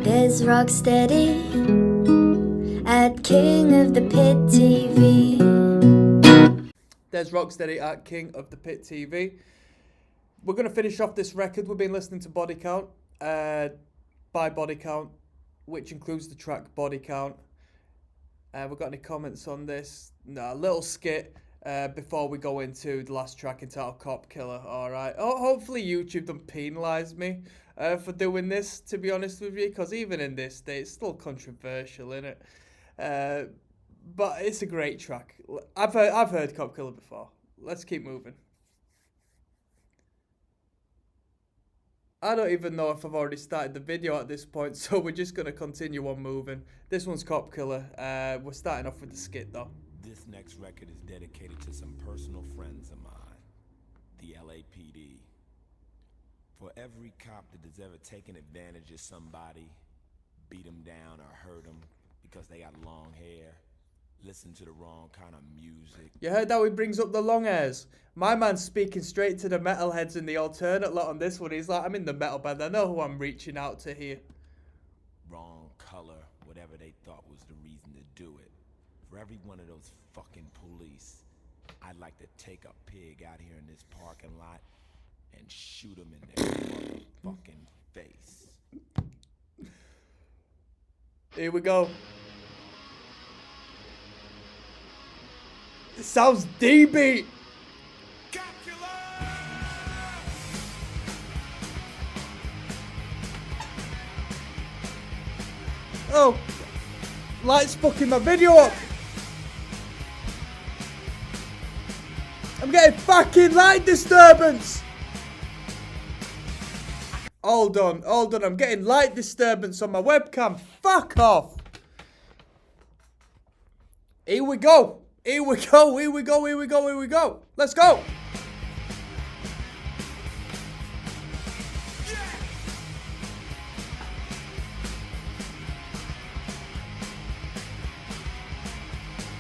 There's ROCKSTEADY at King of the Pit TV. There's ROCKSTEADY at King of the Pit TV. We're going to finish off this record. We've been listening to Bodycount by Bodycount, which includes the track Bodycount. We've got any comments on this? No, a little skit before we go into the last track entitled Cop Killer. Alright. Oh, hopefully YouTube don't penalise me for doing this, to be honest with you, because even in this state, it's still controversial, innit? But it's a great track. I've heard Cop Killer before. Let's keep moving. I don't even know if I've already started the video at this point, so we're just going to continue on moving. This one's Cop Killer. We're starting off with the skit, though. This next record is dedicated to some personal friends of mine, the LAPD. For every cop that has ever taken advantage of somebody, beat them down or hurt them because they got long hair, listen to the wrong kind of music. You heard how he brings up the long hairs? My man's speaking straight to the metalheads in the alternate lot on this one. He's like, I'm in the metal band. I know who I'm reaching out to here. Wrong color, whatever they thought was the reason to do it. For every one of those fucking police, I'd like to take a pig out here in this parking lot and shoot him in their motherfucking face. Here we go. It sounds D-beat. Oh, light's fucking my video up. I'm getting fucking light disturbance. Hold on. I'm getting light disturbance on my webcam. Fuck off. Here we go. Let's go.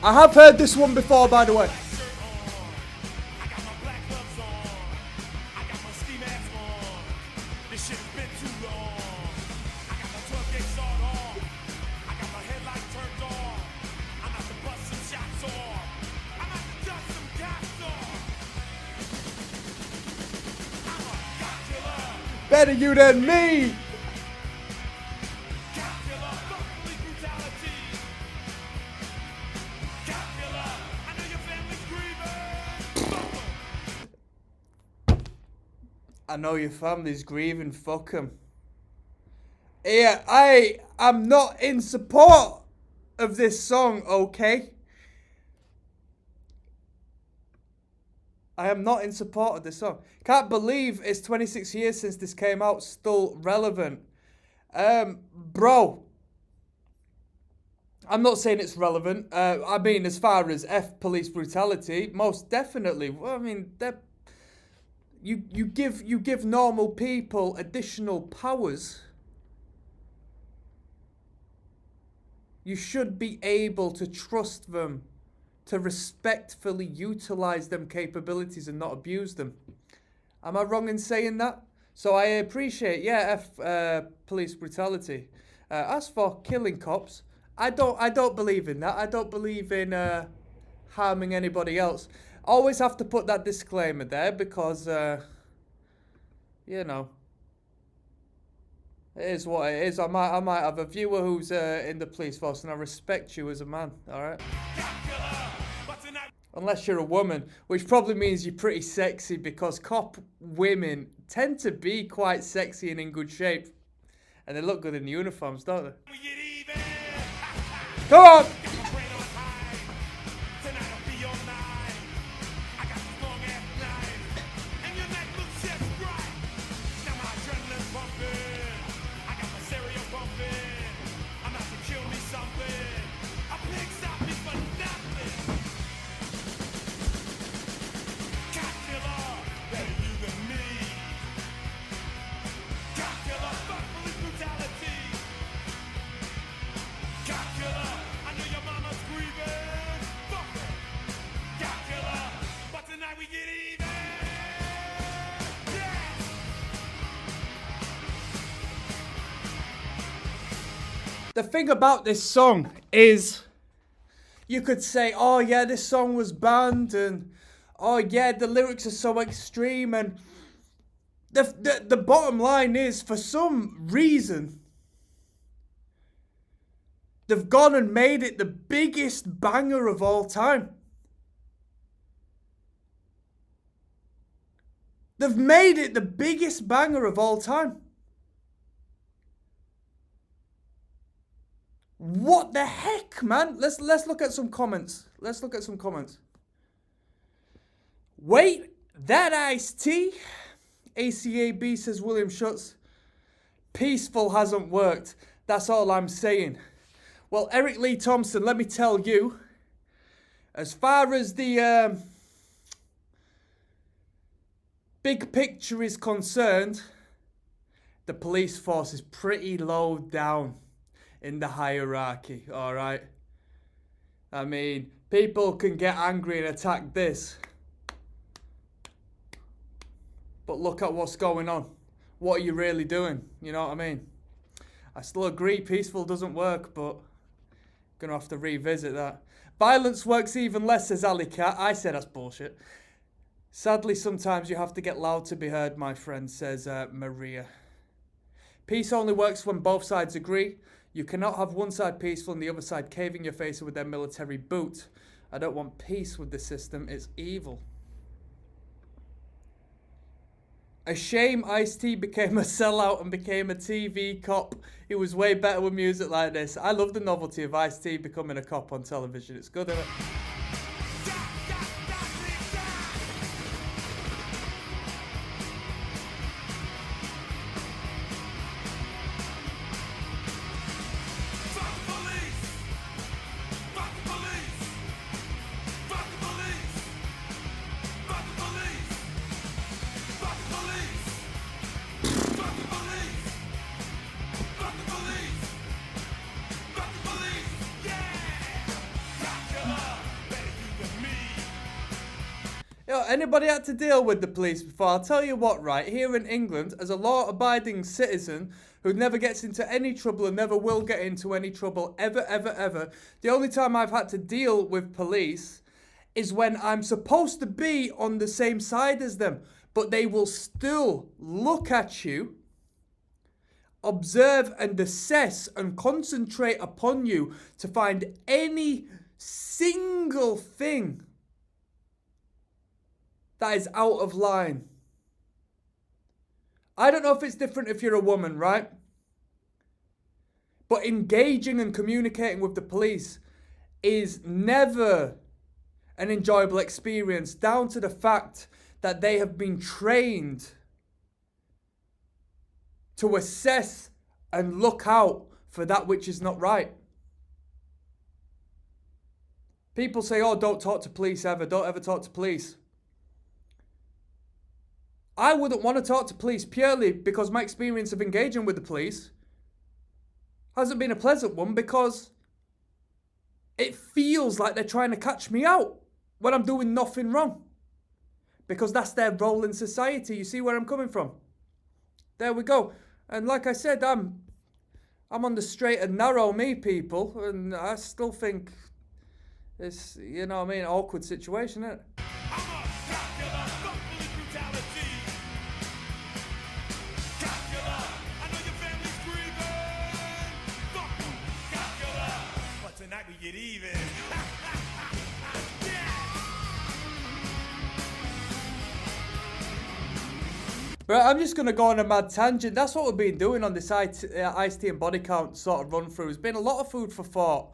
I have heard this one before, by the way. Better you than me. I know your family's grieving, fuck 'em. Yeah, I am not in support of this song, okay? I am not in support of this song. Can't believe it's 26 years since this came out, still relevant. Bro, I'm not saying it's relevant. I mean, as far as police brutality, most definitely. Well, I mean, you give normal people additional powers. You should be able to trust them, to respectfully utilize them capabilities and not abuse them. Am I wrong in saying that? So I appreciate, police brutality. As for killing cops, I don't believe in that. I don't believe in harming anybody else. Always have to put that disclaimer there because, you know, it is what it is. I might have a viewer who's in the police force, and I respect you as a man. All right. Unless you're a woman, which probably means you're pretty sexy, because cop women tend to be quite sexy and in good shape. And they look good in uniforms, don't they? Come on! The thing about this song is, you could say, oh yeah, this song was banned, and oh yeah, the lyrics are so extreme, and the bottom line is, for some reason, they've gone and made it the biggest banger of all time. They've made it the biggest banger of all time. What the heck, man? Let's look at some comments. Wait, that iced tea? ACAB says William Schutz. Peaceful hasn't worked. That's all I'm saying. Well, Eric Lee Thompson, let me tell you, as far as the big picture is concerned, the police force is pretty low down in the hierarchy, all right? I mean, people can get angry and attack this, but look at what's going on. What are you really doing? You know what I mean? I still agree peaceful doesn't work, but gonna have to revisit that. Violence works even less, says Ali Cat. I say that's bullshit. Sadly, sometimes you have to get loud to be heard, my friend, says Maria. Peace only works when both sides agree. You cannot have one side peaceful and the other side caving your face with their military boot. I don't want peace with the system. It's evil. A shame Ice-T became a sellout and became a TV cop. He was way better with music like this. I love the novelty of Ice-T becoming a cop on television. It's good, isn't it? Anybody had to deal with the police before? I'll tell you what, right? Here in England, as a law-abiding citizen who never gets into any trouble and never will get into any trouble ever, the only time I've had to deal with police is when I'm supposed to be on the same side as them, but they will still look at you, observe and assess and concentrate upon you to find any single thing that is out of line. I don't know if it's different if you're a woman, right? But engaging and communicating with the police is never an enjoyable experience, down to the fact that they have been trained to assess and look out for that which is not right. People say, oh, don't talk to police ever. Don't ever talk to police. I wouldn't want to talk to police purely because my experience of engaging with the police hasn't been a pleasant one, because it feels like they're trying to catch me out when I'm doing nothing wrong. Because that's their role in society. You see where I'm coming from? There we go. And like I said, I'm on the straight and narrow, me, people. And I still think it's, you know what I mean, awkward situation, isn't it? Get even. But I'm just going to go on a mad tangent. That's what we've been doing on this Ice-T and Bodycount sort of run through. It's been a lot of food for thought,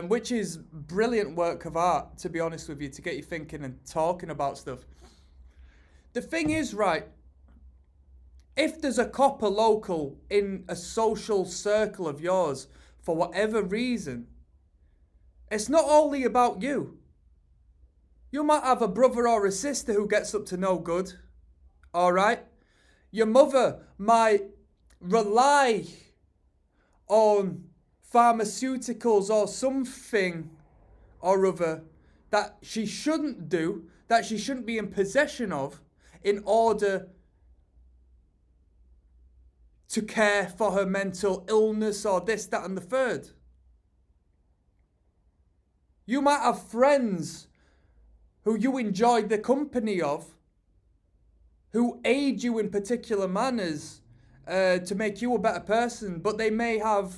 which is brilliant work of art, to be honest with you, to get you thinking and talking about stuff. The thing is, right, if there's a copper local in a social circle of yours, for whatever reason, it's not only about you. You might have a brother or a sister who gets up to no good. All right? Your mother might rely on pharmaceuticals or something or other that she shouldn't do, that she shouldn't be in possession of, in order to care for her mental illness or this, that and the third. You might have friends who you enjoyed the company of, who aid you in particular manners to make you a better person, but they may have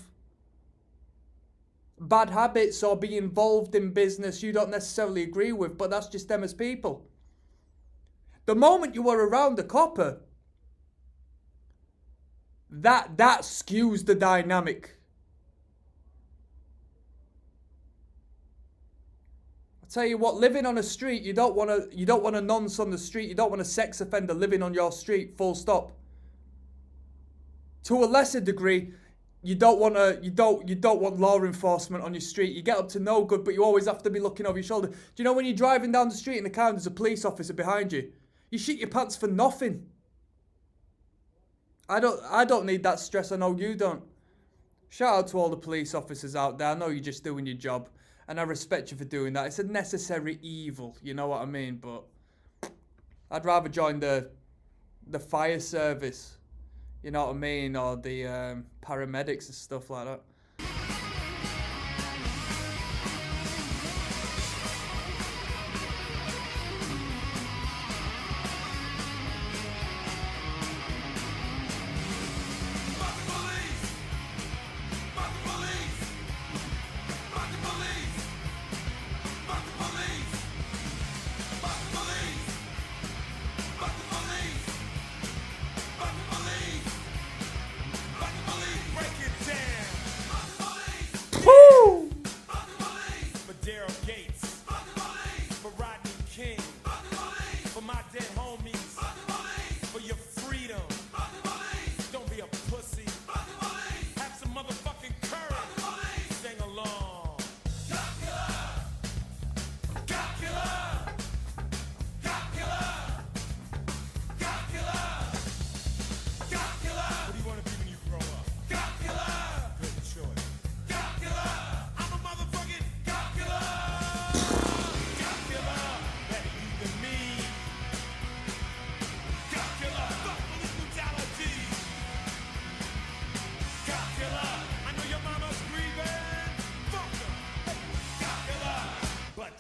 bad habits or be involved in business you don't necessarily agree with, but that's just them as people. The moment you are around a copper, that skews the dynamic. I tell you what, living on a street, you don't want a nonce on the street, you don't want a sex offender living on your street, full stop. To a lesser degree, you don't want law enforcement on your street. You get up to no good, but you always have to be looking over your shoulder. Do you know when you're driving down the street in the car and there's a police officer behind you? You shit your pants for nothing. I don't need that stress. I know you don't. Shout out to all the police officers out there. I know you're just doing your job, and I respect you for doing that. It's a necessary evil, you know what I mean? But I'd rather join the fire service, you know what I mean, or the paramedics and stuff like that.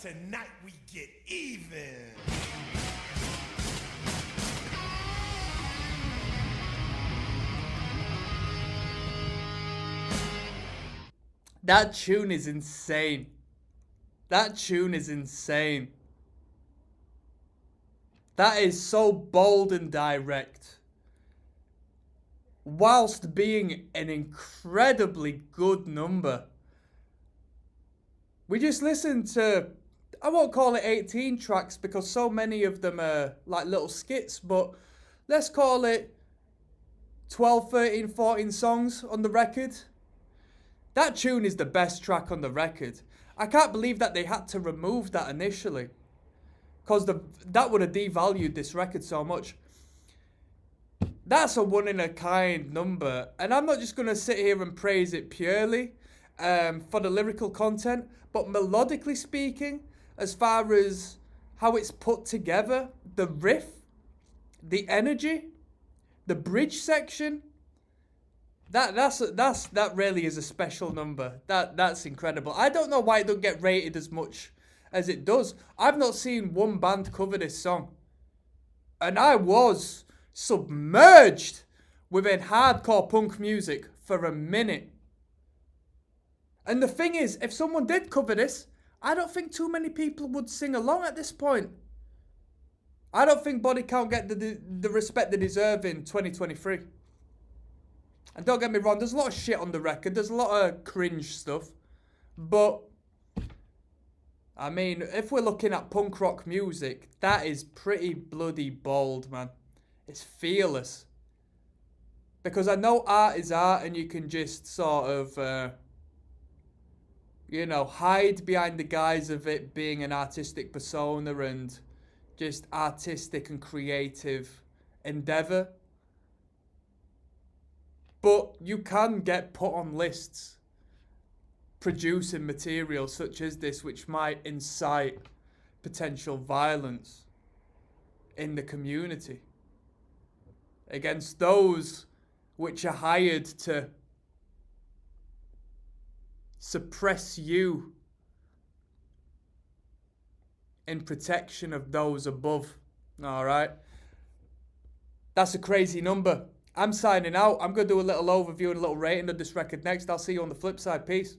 Tonight we get even. That tune is insane. That tune is insane. That is so bold and direct, whilst being an incredibly good number. We just listened to, I won't call it 18 tracks because so many of them are like little skits, but let's call it 12, 13, 14 songs on the record. That tune is the best track on the record. I can't believe that they had to remove that initially, because that would have devalued this record so much. That's a one-in-a-kind number, and I'm not just going to sit here and praise it purely for the lyrical content, but melodically speaking, as far as how it's put together, the riff, the energy, the bridge section, that really is a special number. That's incredible. I don't know why it don't get rated as much as it does. I've not seen one band cover this song, and I was submerged within hardcore punk music for a minute. And the thing is, if someone did cover this, I don't think too many people would sing along at this point. I don't think Bodycount get the respect they deserve in 2023. And don't get me wrong, there's a lot of shit on the record. There's a lot of cringe stuff. But, I mean, if we're looking at punk rock music, that is pretty bloody bold, man. It's fearless. Because I know art is art, and you can just sort of, hide behind the guise of it being an artistic persona and just artistic and creative endeavour. But you can get put on lists producing material such as this, which might incite potential violence in the community against those which are hired to suppress you in protection of those above. All right. That's a crazy number. I'm signing out. I'm going to do a little overview and a little rating of this record next. I'll see you on the flip side. Peace.